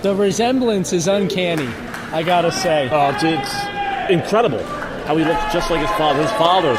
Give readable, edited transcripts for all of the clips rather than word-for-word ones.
The resemblance is uncanny, I gotta say. It's incredible how he looks just like his father. His father,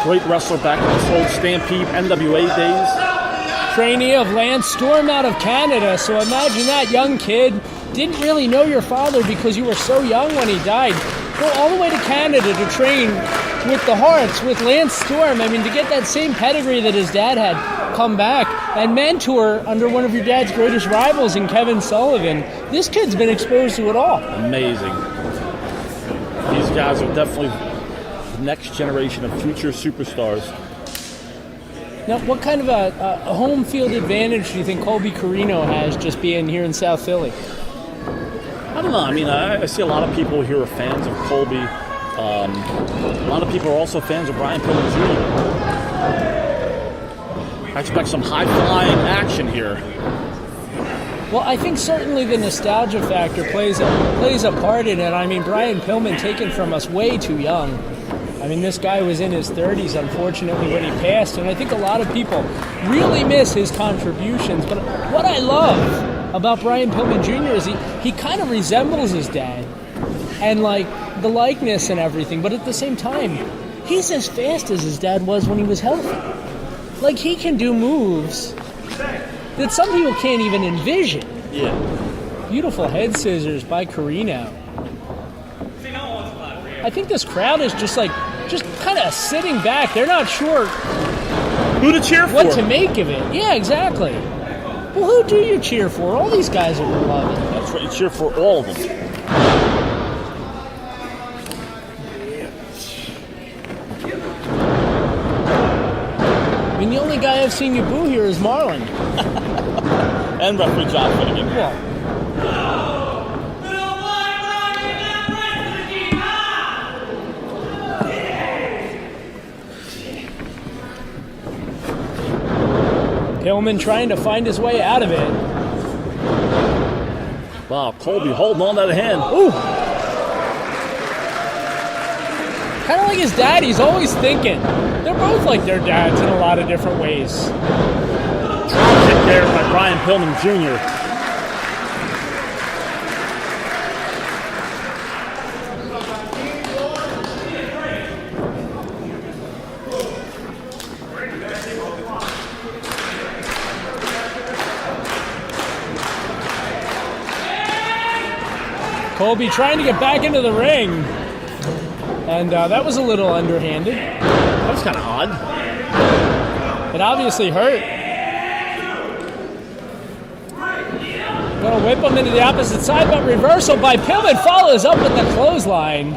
great wrestler back in the old Stampede NWA days. Trainee of Lance Storm out of Canada, so imagine that young kid. Didn't really know your father because you were so young when he died. Go all the way to Canada to train with the Hearts, with Lance Storm. I mean, to get that same pedigree that his dad had, come back and mentor under one of your dad's greatest rivals in Kevin Sullivan. This kid's been exposed to it all. Amazing. These guys are definitely the next generation of future superstars. Now, what kind of a home field advantage do you think Colby Corino has just being here in South Philly? I don't know. I mean, I see a lot of people here are fans of Colby. A lot of people are also fans of Brian Pillman Jr. I expect some high-flying action here. Well, I think certainly the nostalgia factor plays a part in it. I mean, Brian Pillman taken from us way too young. I mean, this guy was in his 30s, unfortunately, when he passed, and I think a lot of people really miss his contributions. But what I love about Brian Pillman Jr. is he kind of resembles his dad, and like the likeness and everything, but at the same time, he's as fast as his dad was when he was healthy. Like, he can do moves that some people can't even envision. Yeah. Beautiful head scissors by Corino. I think this crowd is just kind of sitting back. They're not sure who to cheer for. What to make of it. Yeah, exactly. Well, who do you cheer for? All these guys are beloved. That's right. You cheer for all of them. I mean, the only guy I've seen you boo here is Marlon. And referee John Finnegan. Well, Pillman trying to find his way out of it. Wow, Colby holding on to the hand. Ooh. Kind of like his dad, he's always thinking. They're both like their dads in a lot of different ways. Drop kick there by Brian Pillman Jr. Colby trying to get back into the ring. And that was a little underhanded. That was kind of odd. It obviously hurt. Gonna whip him into the opposite side, but reversal by Pillman follows up with the clothesline.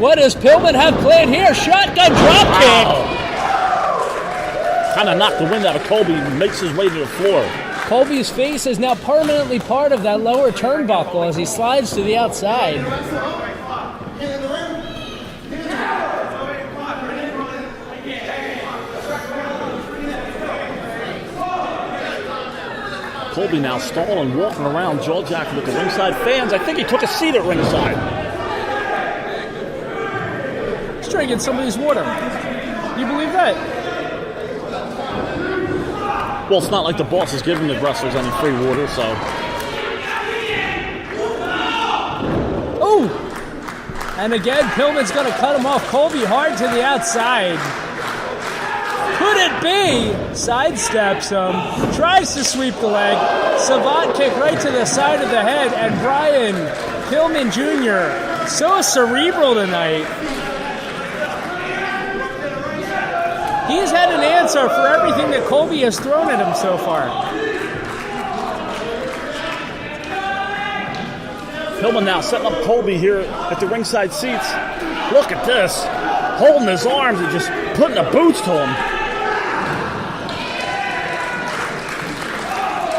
What does Pillman have planned here? Shotgun drop kick. Wow. Kind of knocked the wind out of Colby and makes his way to the floor. Colby's face is now permanently part of that lower turnbuckle as he slides to the outside. Colby now stalling, walking around, jaw-jacking with the ringside fans. I think he took a seat at ringside. He's drinking somebody's water. You believe that? Well, it's not like the boss is giving the wrestlers any free water, so. Oh! And again, Pillman's going to cut him off. Colby hard to the outside. Could it be? Sidesteps him. Tries to sweep the leg. Savant kick right to the side of the head. And Brian Pillman Jr. so cerebral tonight. He's had an answer for everything that Colby has thrown at him so far. Pillman now setting up Colby here at the ringside seats. Look at this. Holding his arms and just putting the boots to him.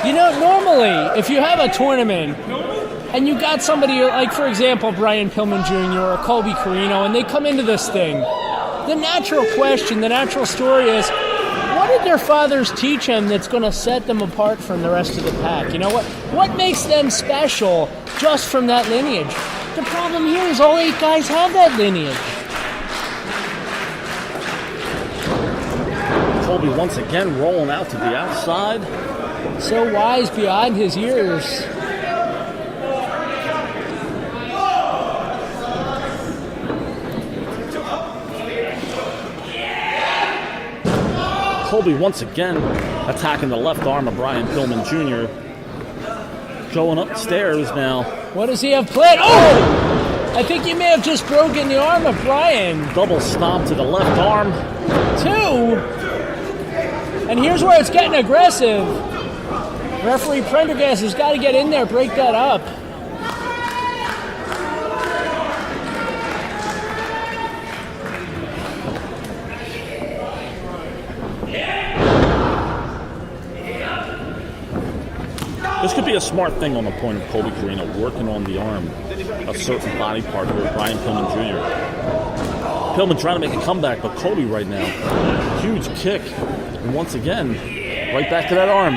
You know, normally, if you have a tournament and you got somebody like, for example, Brian Pillman Jr. or Colby Corino, and they come into this thing, the natural question, the natural story is, what did their fathers teach them that's going to set them apart from the rest of the pack? You know, what makes them special just from that lineage? The problem here is all 8 guys have that lineage. Colby once again rolling out to the outside. So wise beyond his years. Colby once again attacking the left arm of Brian Pillman Jr. Going upstairs now. What does he have planned? Oh! I think he may have just broken the arm of Brian. Double stomp to the left arm. 2. And here's where it's getting aggressive. Referee Prendergast has got to get in there, break that up. This could be a smart thing on the point of Colby Corino, working on the arm, a certain body part here with Brian Pillman Jr. Pillman trying to make a comeback, but Colby right now, huge kick. And once again, right back to that arm.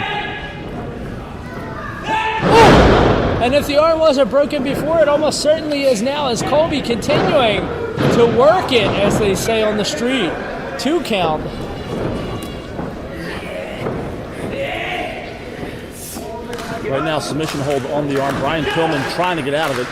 And if the arm wasn't broken before, it almost certainly is now, as Colby continuing to work it, as they say on the street. 2 count. Right now, submission hold on the arm. Brian Pillman trying to get out of it.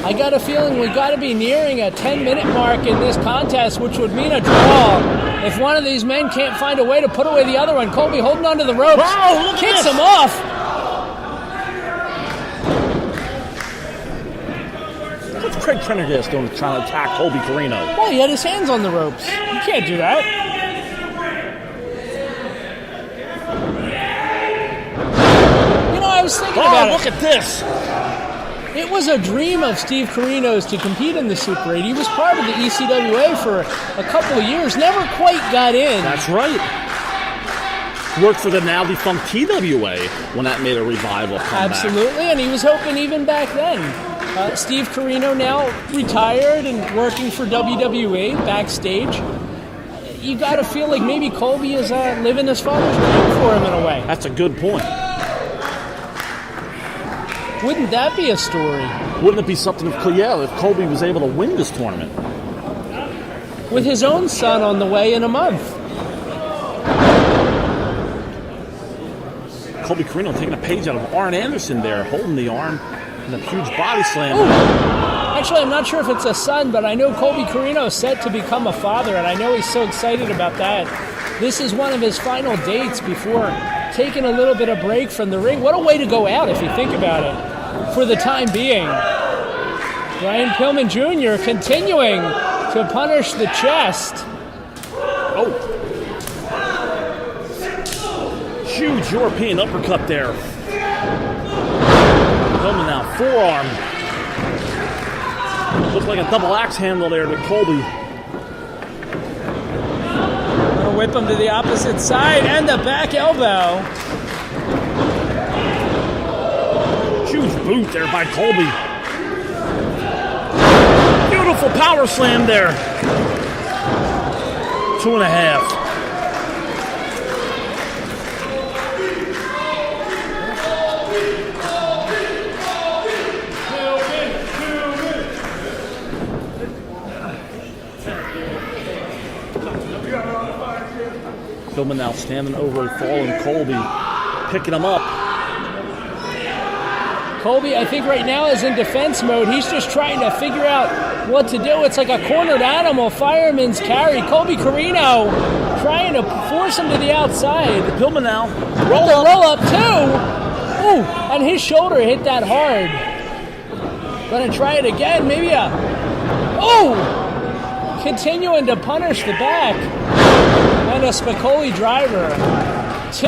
I got a feeling we've got to be nearing a 10-minute mark in this contest, which would mean a draw. If one of these men can't find a way to put away the other one, Colby holding onto the ropes, wow, kicks him off. What's Craig Prendergast doing trying to attack Colby Corino? Well, he had his hands on the ropes. You can't do that. You know, I was thinking about it. Look at this. It was a dream of Steve Corino's to compete in the Super 8. He was part of the ECWA for a couple of years, never quite got in. That's right. Worked for the now defunct TWA when that made a revival comeback. Absolutely, and he was hoping even back then. Steve Corino now retired and working for WWE backstage. You got to feel like maybe Colby is living his father's dream for him in a way. That's a good point. Wouldn't that be a story? Wouldn't it be something if Colby was able to win this tournament? With his own son on the way in a month. Colby Corino taking a page out of Arn Anderson there, holding the arm and a huge body slam. Ooh. Actually, I'm not sure if it's a son, but I know Colby Corino is set to become a father, and I know he's so excited about that. This is one of his final dates before taking a little bit of break from the ring. What a way to go out if you think about it, for the time being. Brian Pillman Jr. continuing to punish the chest. Oh. Huge European uppercut there. Pillman now, forearm. Looks like a double axe handle there to Colby. Gonna whip him to the opposite side and the back elbow. Huge boot there by Colby. Beautiful power slam there. 2.5. Pillman now standing over a fallen Colby, picking him up. Colby, I think right now is in defense mode. He's just trying to figure out what to do. It's like a cornered animal, fireman's carry. Colby Corino trying to force him to the outside. Pillman now, roll up too. Ooh, and his shoulder hit that hard. Gonna try it again, maybe continuing to punish the back. And a Spicoli driver. 2.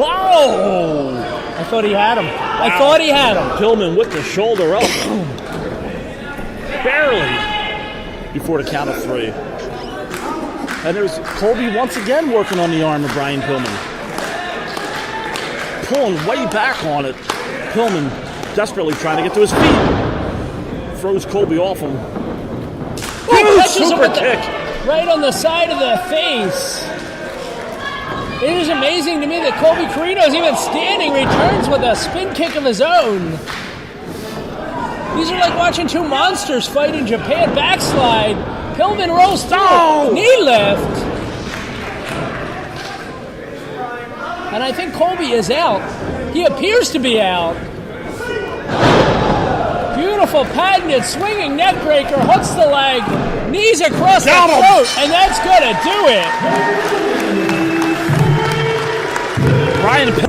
Whoa! I thought he had him. Wow. I thought he had him. Pillman with the shoulder up. Barely. Before the count of 3. And there's Colby once again working on the arm of Brian Pillman. Pulling way back on it. Pillman desperately trying to get to his feet. Throws Colby off him. Super kick. Right on the side of the face. It is amazing to me that Colby Corino is even standing, returns with a spin kick of his own. These are like watching two monsters fight in Japan. Backslide. Pillman rolls through. No! Knee lift. And I think Colby is out. He appears to be out. Beautiful patented swinging neck breaker. Hooks the leg. Knees across the throat. And that's going to do it. Brian